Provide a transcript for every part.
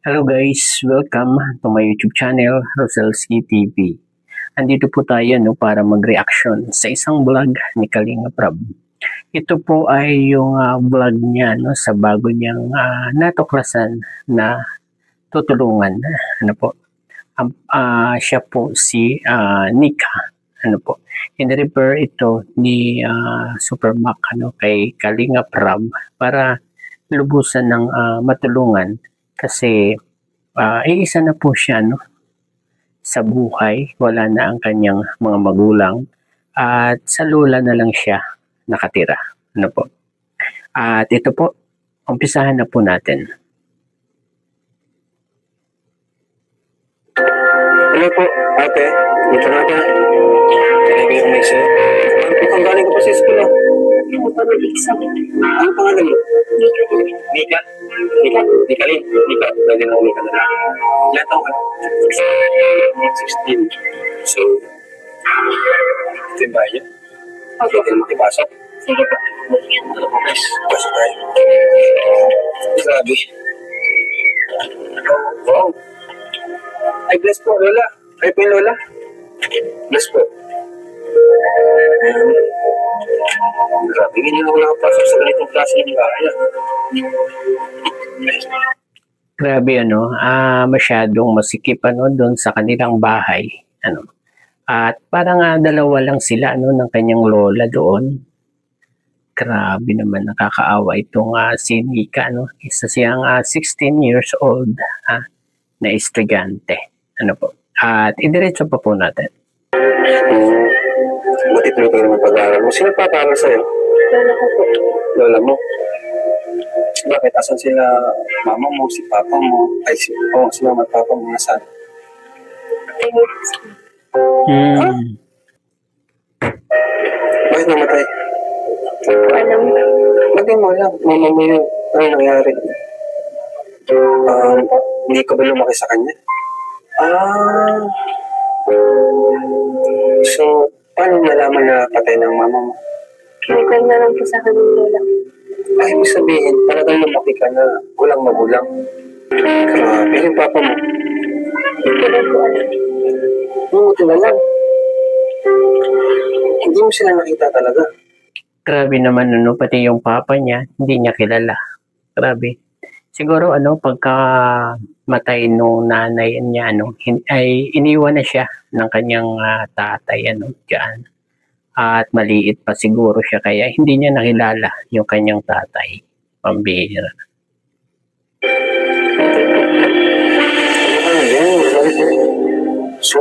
Hello guys, welcome to my YouTube channel, Roselski TV. Andito po tayo para mag-reaction sa isang vlog ni Kalinga Prab. Ito po ay yung vlog niya sa bago niyang natuklasan na tutulungan. Siya po si Nika. In-refer ito ni Super Mac kay Kalinga Prab para lubusan ng matulungan. Kasi iisa na po siya sa buhay, wala na ang kanyang mga magulang at sa lola na lang siya nakatira. At ito po, umpisahan na po natin. Hello po, ate. Dito na ka. Talaga yung mesa. Ang galing ko pa sa school ah. Ano pa nag-exam? Ano pangalan mo? Nika. Nika? Nika? Nikalin? Nika? Pwede na Nika na lang. Ilan taong ka? 16. So, ito yung bahay niya? Okay. Pwede makipasok? Sige po. Ano po guys? Pasok tayo. Grabe. Wow. Ay, bless po, Lola. Ay po yung Lola. Bless po. Grabe, hindi na ako nakapasok sa ganitong klase ng bahay. Grabe masyadong masikip doon sa kanilang bahay. At parang dalawa lang sila ng kanyang lola doon. Grabe naman, nakakaawa itong si Nika. Isa siyang 16 years old na estudyante. At idiretso pa po natin. Buti tuloy naman pag-aaral mo. Sino pag-aaral sa'yo? Lola ko po. Lola mo? Bakit? Asan sila mama mo, si papa mo? Ay, si mama at papa mo nasan? Bakit namatay? Alam mo. Lagay mo lang. Mama mo yun. Ano nangyari? Hindi ka ba lumaki sa kanya? So, paano nalaman na patay ng mama mo? Kinikwento na lang po sa akin ng lola. Ay, ibig sabihin, talagang lumaki ka na walang magulang. Grabe, yung papa mo. Hindi rin po alam. Buti na lang. Hindi mo sila nakita talaga. Grabe naman pati yung papa niya, hindi niya kilala. Grabe. Siguro pagka matay nung nanay niya ay iniwan na siya ng kanyang tatay diyan. At maliit pa siguro siya kaya hindi niya nakilala yung kanyang tatay. Pambihira. So,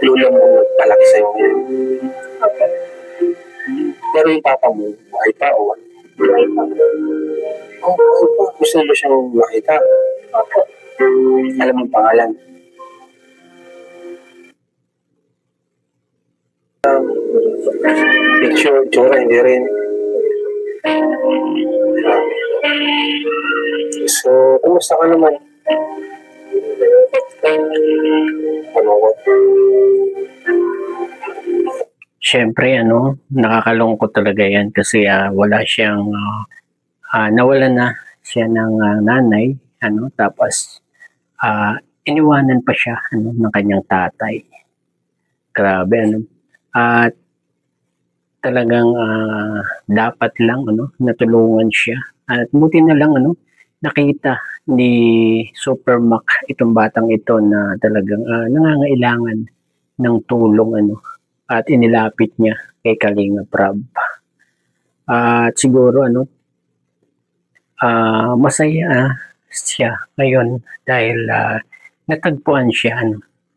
lula mo nagpalaki sa'yo ngayon. Okay. Pero yung papa mo, buhay pa o ano? Buhay pa. Buhay pa. Gusto mo siyang makita? Opo. Alam mo ang pangalan? Picture, tsura, hindi rin. So, kumusta ka naman? Malungkot. Siyempre nakakalungkot talaga yan kasi wala siyang nawalan na siya ng nanay tapos iniwanan pa siya ng kanyang tatay. Grabe at talagang dapat lang natulungan siya at buti na lang nakita ni Super Mac itong batang ito na talagang nangangailangan ng tulong at inilapit niya kay Kalinga Prab. At siguro masaya siya ngayon dahil natagpuan siya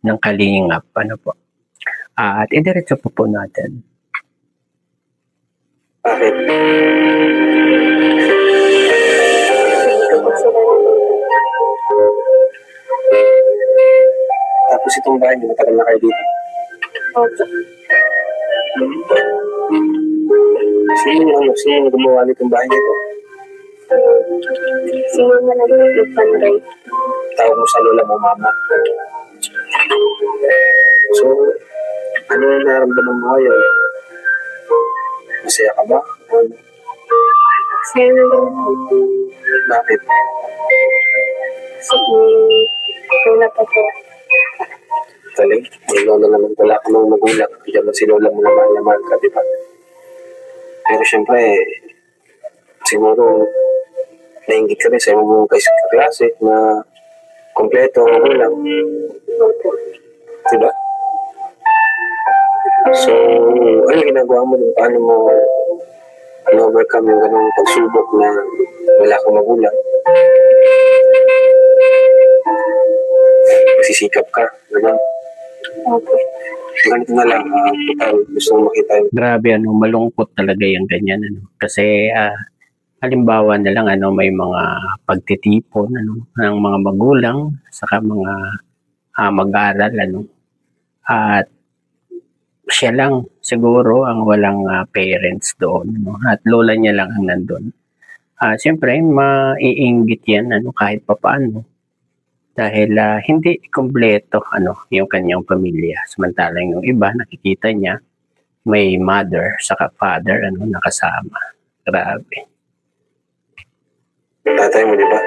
ng Kalingap po. At idiretso po natin. Bakit? Tapos itong bahay, matagal na kayo dito. Opo. Sino yung gumawa nitong bahay nito? Si mama na nagpanday. Tawag mo sa lola mo, mama. So, ano yung naramdaman mo ngayon? Masaya ka ba? Sa'yo na lang po. Bakit? Kasi wala pa po. Talig, may lola naman wala ka ng magulang. Diyan mo si lola mo na mahal na mahal ka, di ba? Pero syempre, siguro, nainggit ka rin sa mga klase na kompleto ang magulang. Opo. Diba? So, ano ginagawa mo dun? Paano mo overcome yung ganung pagsubok na wala kang magulang? Sisikap ka, diba? Opo. Ganito na lang, total, gusto mo makita yung Grabe, malungkot talaga yung ganyan, Kasi, halimbawa na lang, may mga pagtitipon, ng mga magulang, saka mga mag-aaral, At siya lang siguro ang walang parents doon, At lola niya lang ang nandun. Siyempre, maiinggit yan, kahit papaano. Dahil hindi kumpleto, yung kanyang pamilya. Samantalang yung iba, nakikita niya, may mother, saka father, nakasama. Grabe. tatay mo, diba?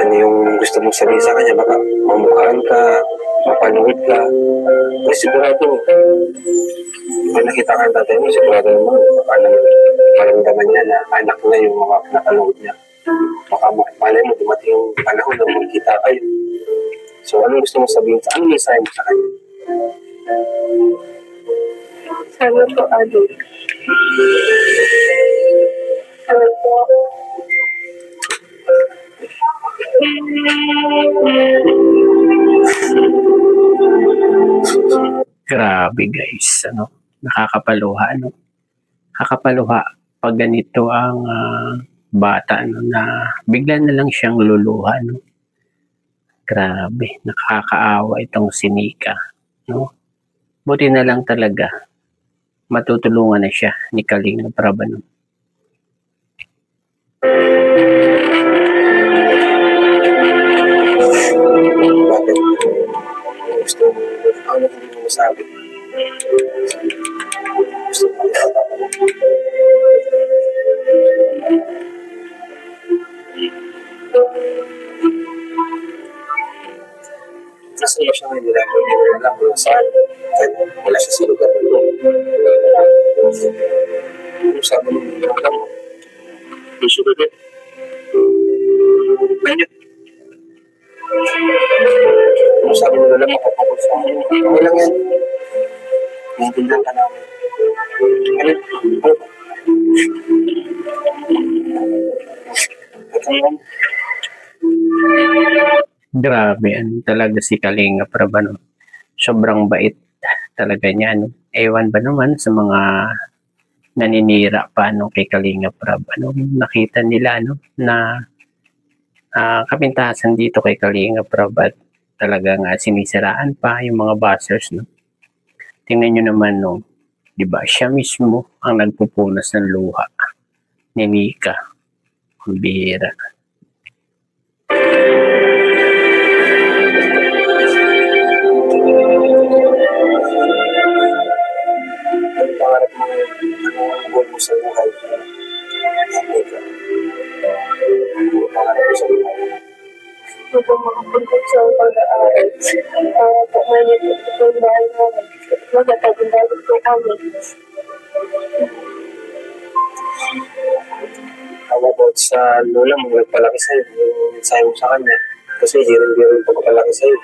Ano yung gusto mong sabihin sa kanya? Baka mamukhaan ka, mapanood ka. Kasi sigurado, kung nakita ka ng tatay mo, sigurado naman, baka naman maramdaman niya na anak na yung mga napanood niya. Baka malay mo, dumating yung panahon na magkita kayo. So, ano gusto mong sabihin? Ano yung sabi mo sa kanya? Sana po, Sana po, Grabe guys, nakakapaluha, Nakakapaluha pag ganito ang bata, na bigla na lang siyang luluha, Grabe, nakakaawa itong si Nika, Buti na lang talaga, matutulungan na siya ni Kalinga Prab, Bakit? Gusto mo, ano hindi mo masabi? Gusto mo kasi siya ngayon nila, hindi mo alam kung saan. Kahit wala siya sa lugar na ito. Kung sabi mo, hindi mo alam. Gusto ko din. Ganyan. Kung sabi mo alam, makapagod sa akin. Okay lang yan. Naiintindihan ka namin. Ano? Ito lang. Grabe, talaga si Kalinga Prab, Sobrang bait talaga niya, Ewan ba naman sa mga naninira pa, kay Kalinga Prab, nakita nila, na kapintasan dito kay Kalinga Prab at talagang sinisiraan pa yung mga bashers, Tingnan nyo naman, di ba, siya mismo ang nagpupunas ng luha ni Nika. Ang bihira. Ano pangarap mo, anong goal mo sa buhay? Ano pangarap mo sa buhay? hindi po makapunta sa pag-aaral. Para po maliit po yung bahay namin. Magkatagundalo po kami. How about sa lola mo, nagpalaki sa'yo, yung mensahe mo sa kanya? Kasi hirin-hirin pagpapalaki sa'yo.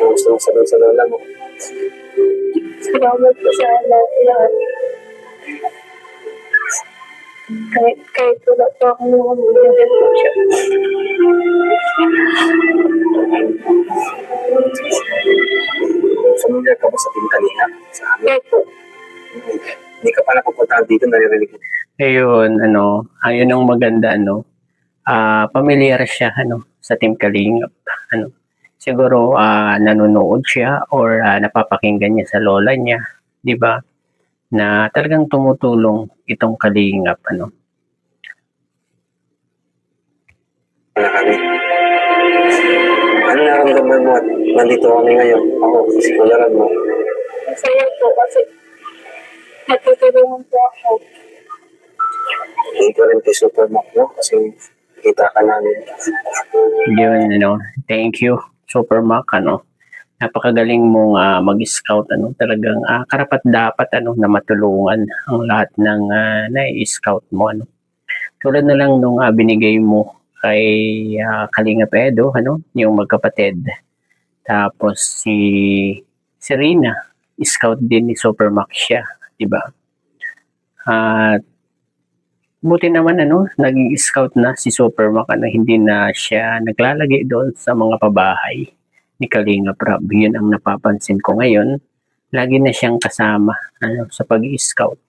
Kung gusto mong sabihin sa lola mo. Salamat po sa lahat. Kahit wala po ako nung bigyan po siya. Familiar ka ba sa Team Kalinga? Sa amin? Kahit po. Hindi ka pa napupuntahan dito, naririnig mo. Ayun, ayun ang maganda, pamilyar siya, sa Team Kalingap, Siguro, nanonood siya or napapakinggan niya sa lola niya, di ba? Na talagang tumutulong itong Kalingap, Wala kami. Ano naramdaman mo at nandito kami ngayon? Ako, si Kularan mo. Masaya po kasi natutulungan po ako. Thank you rin kay Supermac, no? Kasi kita ka namin. Yun, thank you, Supermac, napakagaling mong mag-scout, talagang karapat dapat, na matulungan ang lahat ng nai-scout mo, Tulad na lang nung binigay mo kay Kalingap Edo, yung magkapatid. Tapos si Serena, scout din ni Supermac siya, di ba? At buti naman naging scout na si Supermac, hindi na siya naglalagay doon sa mga pabahay ni Kalingap Rab. Yun ang napapansin ko ngayon. Lagi na siyang kasama sa pag-scout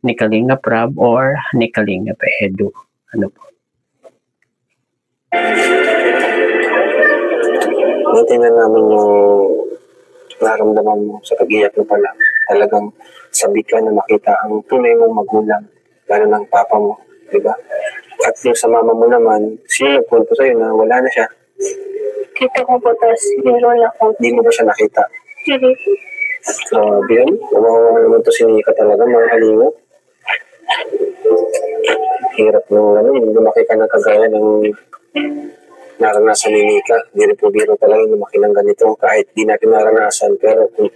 ni Kalingap Rab or ni Kalingap Edo. Po? Natingnan namin yung naramdaman mo sa pag-iyak mo pala. Talagang sabi ka na makita ang tunay mong magulang, lalo ng papa mo, di ba? At yung sa mama mo naman, sino nagpunto sa'yo na wala na siya? Kita ko po, tapos meron ako. Hindi mo ba siya nakita? Hindi. Grabe yun. Nawawa naman to si Nika talaga, mga kalingap. Hirap nung lumaki ka ng kagaya ng naranasan ni Nika. Hindi rin po biro talaga lumaki ng ganito. Kahit di natin naranasan, pero kung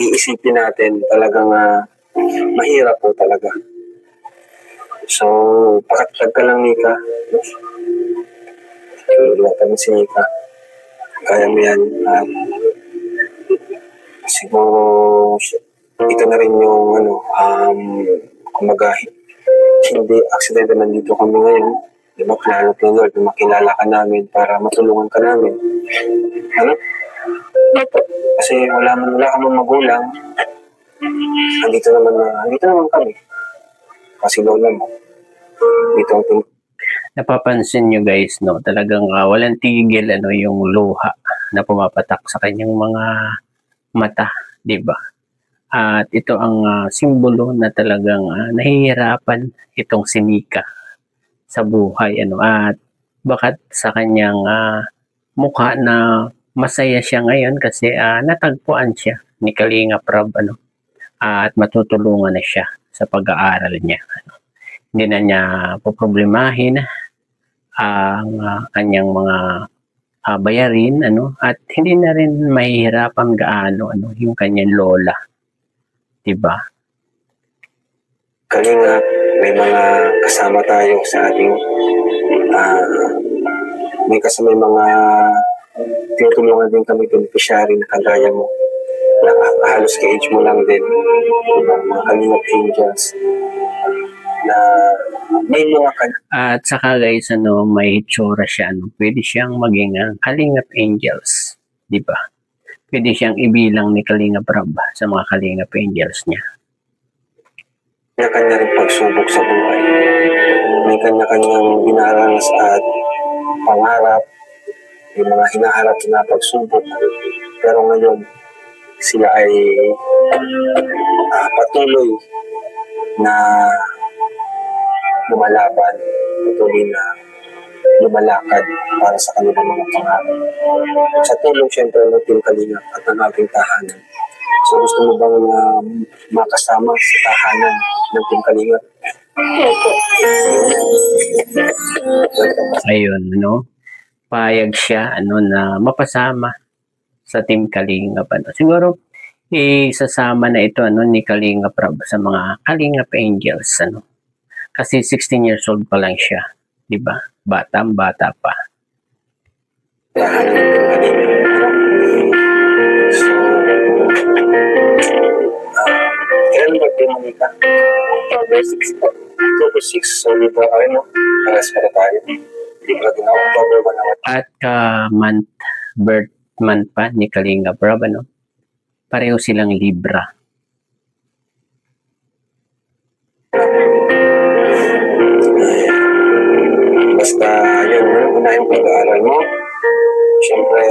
iisipin natin, talagang mahirap po talaga. So, pakatag ka lang, Nika. Iwatan mo si Nika. Kaya mo yan. Siguro, ito na rin yung, kumaga, hindi aksidente nandito kami ngayon. Di ba, plano ng Lord na makilala ka namin para matulungan ka namin. Kasi wala ka mong magulang. Andito naman kami. Kasi lola mo. Dito ang napapansin nyo guys, talagang walang tigil yung luha na pumapatak sa kanyang mga mata, di ba? At ito ang simbolo na talagang nahihirapan itong si Nika sa buhay, at bakit sa kanyang mukha na masaya siya ngayon kasi natagpuan siya ni Kalingap Rab, at matutulungan na siya sa pag-aaral niya. Hindi na niya poproblemahin ang kanyang mga bayarin, at hindi na rin mahihirapan gaano yung kanyang lola, diba? Kalingap, may mga kasama tayo sa ating may mga tinutulungan din kami beneficiary na kagaya mo na halos ka-age mo lang din, diba? Mga Kalingap Angels na may mga at saka guys, may hitsura siya, pwede siyang maging Kalingap Angels, di ba? Pwede siyang ibilang ni Kalingap Rab sa mga Kalingap Angels niya. May kanya rin pagsubok sa buhay. May kanya-kanyang binaranas at pangarap, yung mga hinaharap na pagsubok. Pero ngayon, sila ay patuloy na lumalaban, patuloy na lumalakad para sa kanilang mga pangarap. Sa tulong siyempre ng Team Kalingap at ng ating tahanan. So gusto mo bang makasama sa tahanan ng Team Kalingap? Ayun, payag siya na mapasama sa Team Kalingap. Siguro isasama na ito ni Kalingap Rab sa mga Kalingap Angels, kasi 16 years old pa lang siya, di ba? Bata pa. So, kailan birthday mo, Nika? October 6 po. October 6, so Libra ka rin, Paras para tayo. Libra din ako, October 1 naman. At birth month pa ni Kalingap Rab, pareho silang Libra. Basta yun, una yung pag-aaral mo. Siyempre,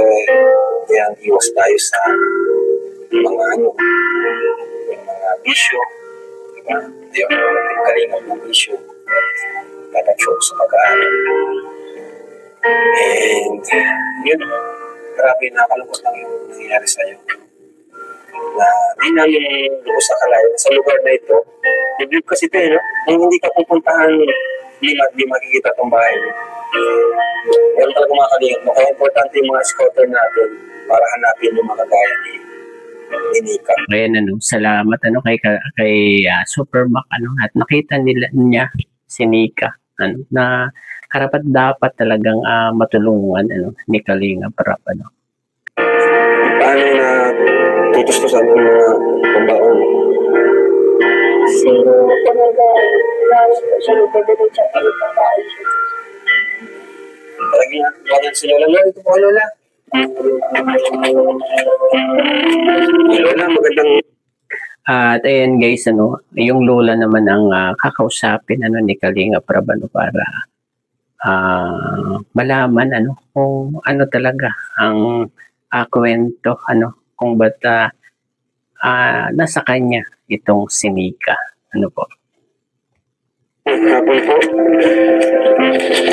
yan, iwas tayo sa mga mga bisyo. Diba? Yung Kalingap ng bisyo. Dapat focus sa pag-aaral. And, yun, grabe, nakalungkot lang yung nangyayari sa'yo. na di namin lubos sa kalayan sa lugar na ito. Believe kasi ito no? Kung hindi ka pupuntahan, di makikita itong bahay. Meron talaga mga kalingap mo. Kaya importante yung mga scouter natin para hanapin yung mga kagaya ni Nika. Ayan, salamat kay Supermac at nakita niya si Nika na karapat dapat talagang matulungan ni Kalingap Rap. Paano na tutustusan mo mga pambaon? Sino talaga lalo po siya nagdadala siya kayo pa tayo. Talagang walang si Lola. Lola, ito po Lola. Lola, magandang... At ayan guys, yung lola naman ang kakausapin ni Kalingap Rap para malaman kung ano talaga ang kwento kung ba't nasa kanya itong si Nika. Po? Hapon po.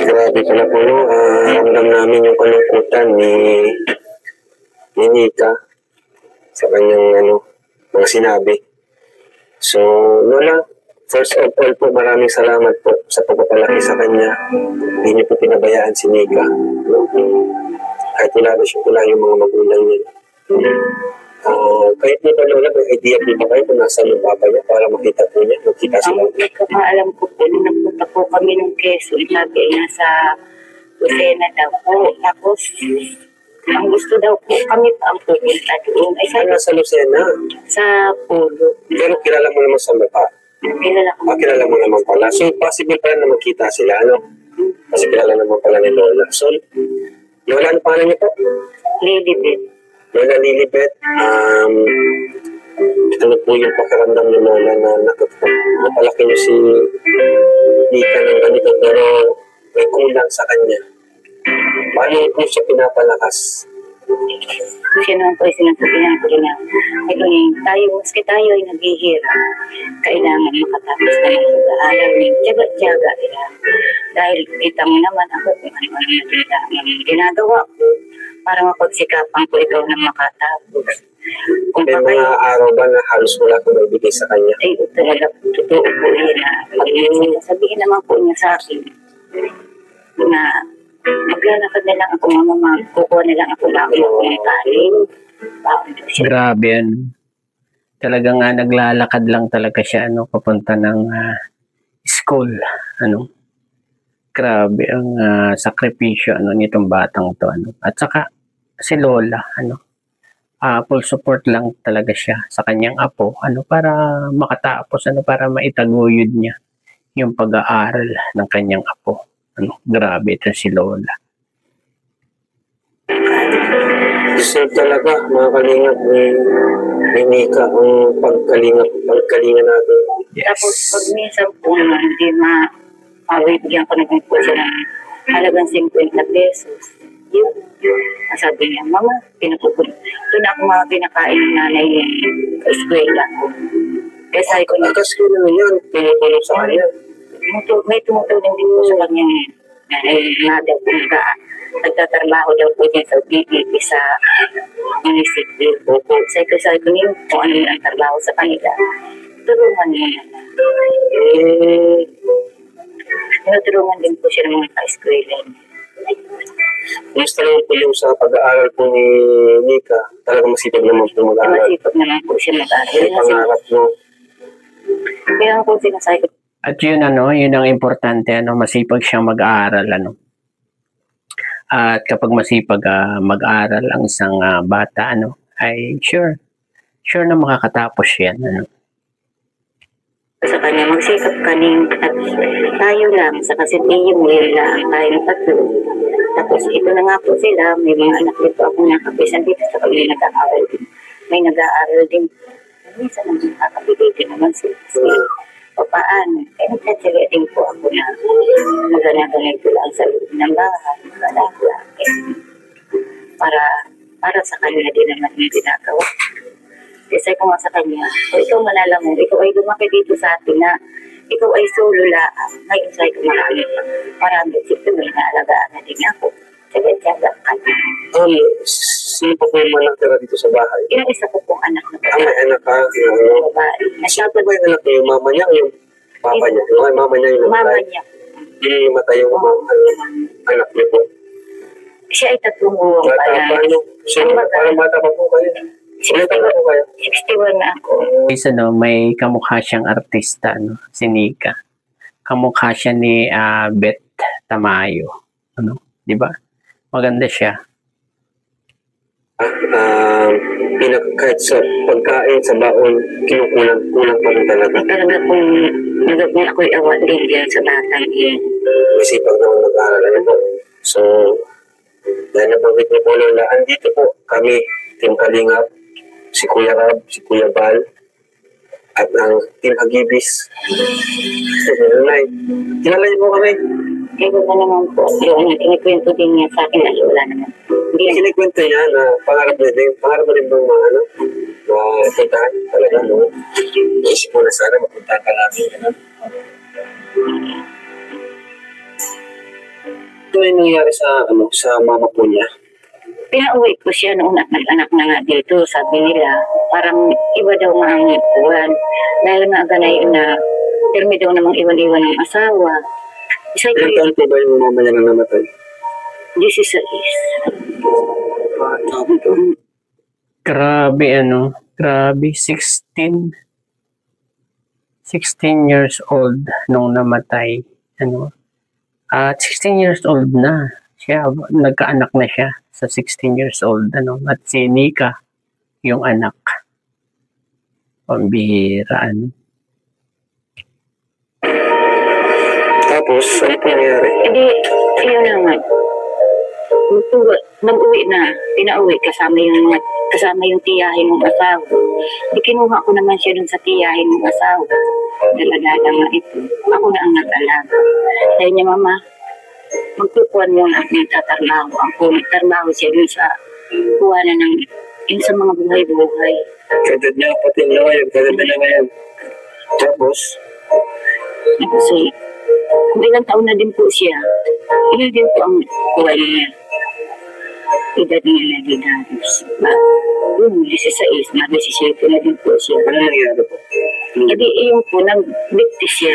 Grabe pala po, ramdam namin yung kalungkutan ni Nika sa kanyang mga sinabi. So, Lola, first of all po, maraming salamat po sa pagpapalaki sa kanya. Hindi niyo po pinabayaan si Nika. Kahit wala yung mga magulang niya. Kahit po ba Lola, may idea po ba kayo kung nasaan yung papa niya para makita po niya? Makita sila. Alam ko po, nung nagpunta po kami ng Quezon, sabi nasa Lucena daw po. Tapos, ang gusto daw po, kami pa ang pupunta doon. Ay, sabi, Nasa Lucena? sa Pulo. Pero kilala mo naman sa mapa. Kilala ko. Kilala mo naman pala. So, possible pala na magkita sila, Kasi kilala naman pala ni Lola. So, Lola, ano pangalan niyo po? Lilibet. Lola Lilibet, ano po yung pakiramdam ni Lola na napalaki niyo si Nika ng ganito pero may kulang sa kanya. Paano po siya pinapalakas? Siya naman po ay sinasabihan ko rin na, maski tayo ay naghihirap, kailangan makatapos na ng pag-aaral ng tiyaga-tiyaga. Dahil kita mo naman ako kung ano ginagawa ko para mapagsikapan ko ikaw na makatapos. Kung May mga araw ba na halos wala kong maibigay sa kanya? Ay, talaga, totoo po yun na pag sabihin naman po niya sa akin na maglalakad na lang ako mamamang, kukuha na lang ako bago ng kain. Grabe yan. Talaga nga naglalakad lang talaga siya papunta ng school. Grabe ang sakripisyo nitong batang to. At saka si Lola, full support lang talaga siya sa kanyang apo para makatapos, para maitaguyod niya yung pag-aaral ng kanyang apo. Grabe ito si Lola. Deserve talaga mga kalingap ni Nika ang pagkalinga natin. Yes. Tapos pag minsan po naman hindi mawibigyan ko na po siya ng halagang 50 pesos. Yun. Sabi niya, Mama, pinapupun. Ito na ako mga pinakain ng nanay sa eskwela ko. Kaya sabi ko na, Kasi naman yan, pinutulong sa kanya. may tumutulong din po sa kanya na daw po nagtatrabaho daw po niya sa PPP sa munisipyo. Sabi ko niyo kung ano yung trabaho sa kanila. Tulungan niya na. Tinutulungan din po siya ng mga ka-eskwela. Gusto naman po yung sa pag-aaral po ni Nika, talaga masipag naman po mag-aaral. Masipag naman po siya mag-aaral. Yung pangarap mo. Kaya po sinasabi ko. At yun yun ang importante, masipag siyang mag-aaral, At kapag masipag mag-aaral ang isang bata, ay sure na makakatapos yan, Sa kanya, magsikap kaning tayo lang, sa kasi yung yun lang, tayong tatlo. Tapos ito na nga po sila, may mga anak dito ako nakapisan dito sa kami nag-aaral din. May nag-aaral din. Minsan nakakabigay din naman sila. O paano? Eh, nagtatsili din po ako na maganaganay ko lang sa loob ng bahay. Para sa kanya din naman yung ginagawa. Kasi ko nga sa kanya, ikaw malala mo, ikaw ay lumaki dito sa atin na ikaw ay solo laang. Ngayon sa'yo ko marami. Siyempre may naalagaan na din ako. Sige, tiyaga ka. sino pa po yung mga natira dito sa bahay? Yung isa ko pong anak na May anak ka? Yung, babae. sino pa ba yung anak niya? Yung mama niya o yung papa niya? Yung mama niya yung Mama namatay? niya. Yung matay yung anak niya po. Siya ay 3 buwan pa Bata lang. pa, no? So, parang bata pa po kayo. Bata pa po kayo. 61 na ako. Isa no, may kamukha siyang artista, no? Si Nika. Kamukha siya ni Beth Tamayo. Ano? Di ba? Maganda siya. Kahit sa pagkain, sa baon, kinukulang pa rin talaga. Talaga kung nagagawin ako'y awa din yan sa batang yan. Masipag naman mag-aaral. Ano po? So, dahil nabanggit niyo po, Lola, andito po kami, Team Kalingap, si Kuya Rab, si Kuya Bal, at ang Team Hagibis. Nanay, kilala niyo po kami. Kaya ba naman po, yung kinikwento din niya sa akin ay wala naman. Hindi na Kinikwento niya na pangarap mo rin bang mga puntahan talaga, no? Naisip mo na sana mapuntahan ka namin, ano? Ito yung nangyari sa mama po niya. pinauwi ko siya noon at nag-anak na nga dito. Sabi nila, parang iba daw nga ang buwan. Dahil nga ganay na termi daw namang iwan-iwan ng asawa. Isa Ilan taon po ba yung mama niya na namatay? 16. Grabe grabe 16 years old nung namatay at 16 years old na siya, nagkaanak na siya sa 16 years old at si Nika yung anak. Pambihira Tapos, ano po nangyari? Hindi, yun naman. Nag-uwi na, pinauwi kasama yung tiyahin mong asawa. Di kinuha ko naman siya dun sa tiyahin mong asawa. Dala-dala nga ito. Ako na ang nag-alaga. Sabi niya, Mama, magkukuhan mo na ng tatarbaho. Ang nagtarbaho siya dun sa kuhanan ng yun sa mga buhay-buhay. Kadad niya, pati na ngayon, kadad na ngayon. Tapos, Kasi, kung ilang taon na din po siya, ilan din po ang kuha niya. Edad niya na dinadis. Yung 16 na 17 na din po siya. ano nangyari po? Hindi, yung po, nag-bigti siya.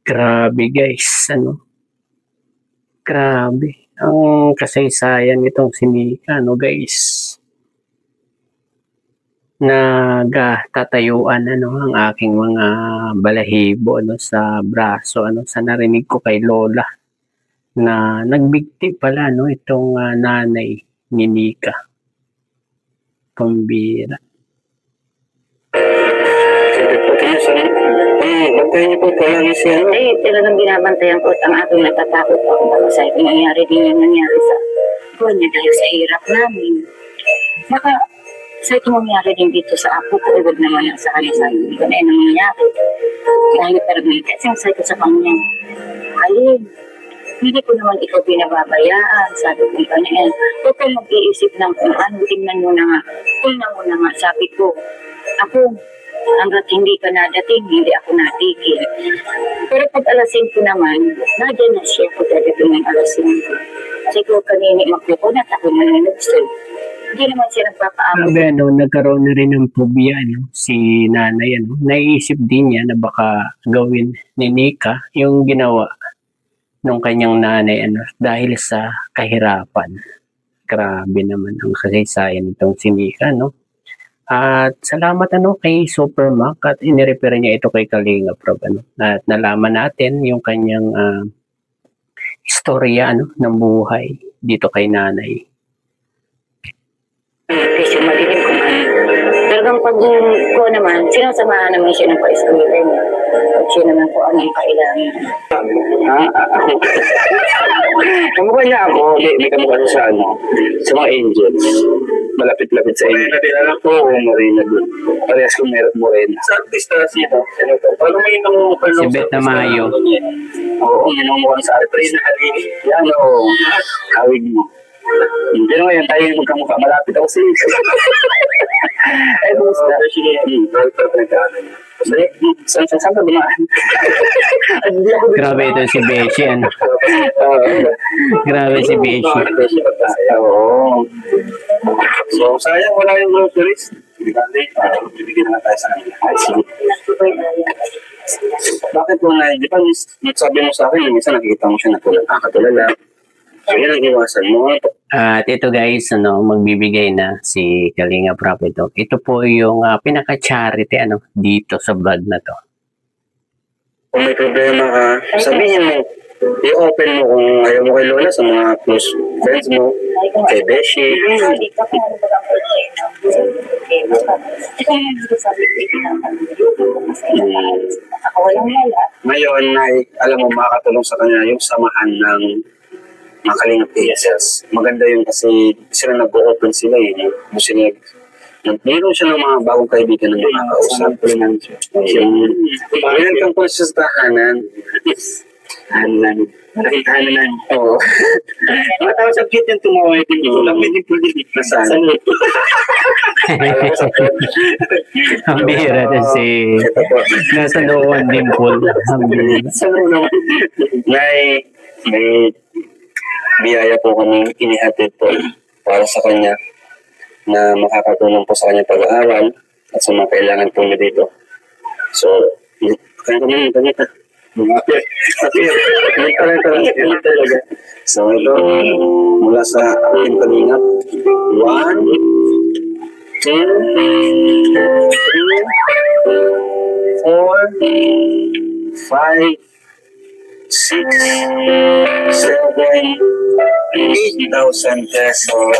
Grabe guys, grabe ang kasaysayan nitong si Nika, guys. Nagtatayuan ang aking mga balahibo sa braso sa narinig ko kay Lola na nagbigti pala itong nanay ni Nika. Pambira. Bantayan niyo po palagi siya. Eh, talagang binabantayan ko at ang aking natatakot ako kasi nangyari din yung nangyari sa buwan niya dahil sa hirap namin. Baka sa ito mangyari din dito sa apo ko, huwag naman ang sa kanya sa akin. Ito na yun ang nangyari. Dahil talagang kasi ang sabi ko sa kanya, Alin, hindi ko naman ikaw pinababayaan. Sabi ko kanya, huwag kang mag-iisip ng kung ano, tingnan mo na nga, sabi ko, ako, hanggat hindi ka nadating, hindi ako natigil. Pero pag alas 5 naman, nadyan na siya pag dadating ng alas 5. Siguro kanini magkukunat ako na nanubso. Hindi naman siya nagpapaamot. Grabe nagkaroon na rin ng phobia si nanay. Naiisip din niya na baka gawin ni Nika yung ginawa ng kanyang nanay dahil sa kahirapan. Grabe naman ang kasaysayan nitong si Nika, At salamat kay Supermac at inirefer niya ito kay Kalinga Prab at nalaman natin yung kanyang istorya ng buhay dito kay nanay. Kasi madilim ko man. Talagang pag ko naman, sinasamahan naman siya ng pa-eskwela niya. At siya naman po ang kailangan. Ako. Kamukha niya ako. May kamukha niya sa sa mga angels. Malapit-lapit sa inyo. Oo, Marina doon. Parehas kong meron mo rin. Sa artista siya. Paano may namumukha Si Beth Tamayo. Oo, may namumukha sa artista. Yan o. Kawig mo. Pero ngayon tayo yung magkamukha. Malapit ako sa iyo. Ay, kumusta? Saan ka dumaan? Grabe ito si Beshi, ano? Grabe si Beshi. Oo. So, sayang wala yung groceries. Bibigyan na tayo sa kanila. Ay, sige. Bakit po na, di ba, sabi mo sa akin, minsan nakikita mo siya nakakatulala. So, yan ang iwasan mo. At ito guys, magbibigay na si Kalinga Prab ito. Ito po yung pinaka-charity dito sa vlog na to. Kung may problema ka, sabihin mo, i-open mo kung ayaw mo kay Lola sa mga close friends mo, kay Beshi. Ngayon, alam mo, makakatulong sa kanya yung samahan ng mga Kalingap PSLs. Maganda yun kasi sila nag-open sila eh. Meron siya ng mga bagong kaibigan na mga kausap. Meron kang po sa tahanan. Tahanan. Oo. Matawag sa cute yung tumawa. Nasaan? Ang bihira na si... Nasa looban din po. Ang bihira. May biyaya po kami inihatid po para sa kanya na makakatulong po sa kanyang pag-aaral at sa mga kailangan po niya dito. So, kaya kami ganito. So, ito, mula sa ating Kalingap. 1, 2, 3, 4, 5, 6, 7, 8,000 pesos.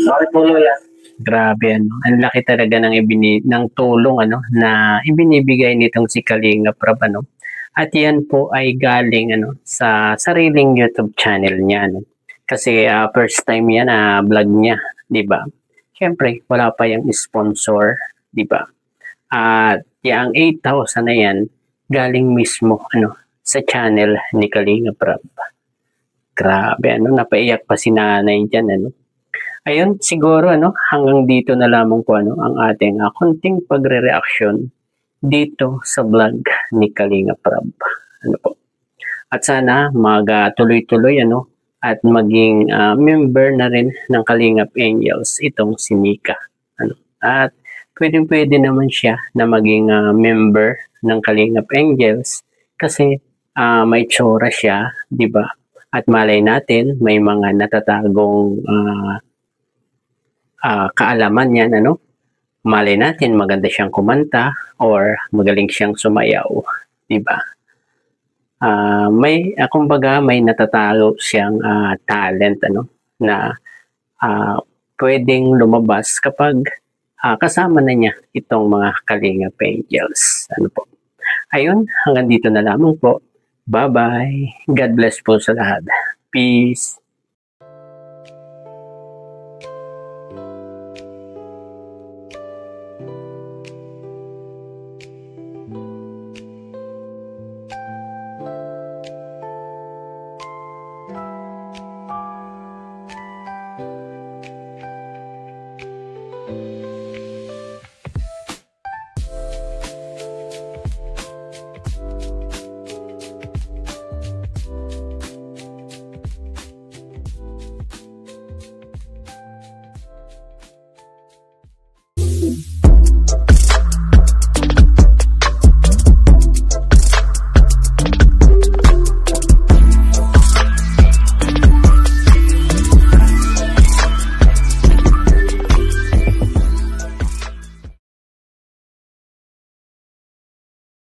Bakit po, Lola? Grabe, Ang laki talaga ng tulong, na ibinibigay nitong si Kalinga Prab, At yan po ay galing, sa sariling YouTube channel niya, Kasi first time yan na vlog niya, di ba? Siyempre, wala pa yung sponsor, di ba? At yung 8,000 na yan, galing mismo sa channel ni Kalinga Prab. Grabe, napaiyak pa si nanay dyan, Ayun, siguro, hanggang dito na lamang po, ang ating konting pagre-reaction dito sa vlog ni Kalinga Prab. Po. At sana tuloy-tuloy, at maging member na rin ng Kalingap Angels itong si Nika. At pwede naman siya na maging member ng Kalingap Angels kasi may tsura siya, di ba? At malay natin, may mga natatagong kaalaman yan, Malay natin, maganda siyang kumanta or magaling siyang sumayaw, di ba? Kumbaga, may natatago siyang talent, na pwedeng lumabas kapag kasama na niya itong mga Kalingap Angels. Po? Ayun, hanggang dito na lamang po. Bye-bye. God bless po sa lahat. Peace.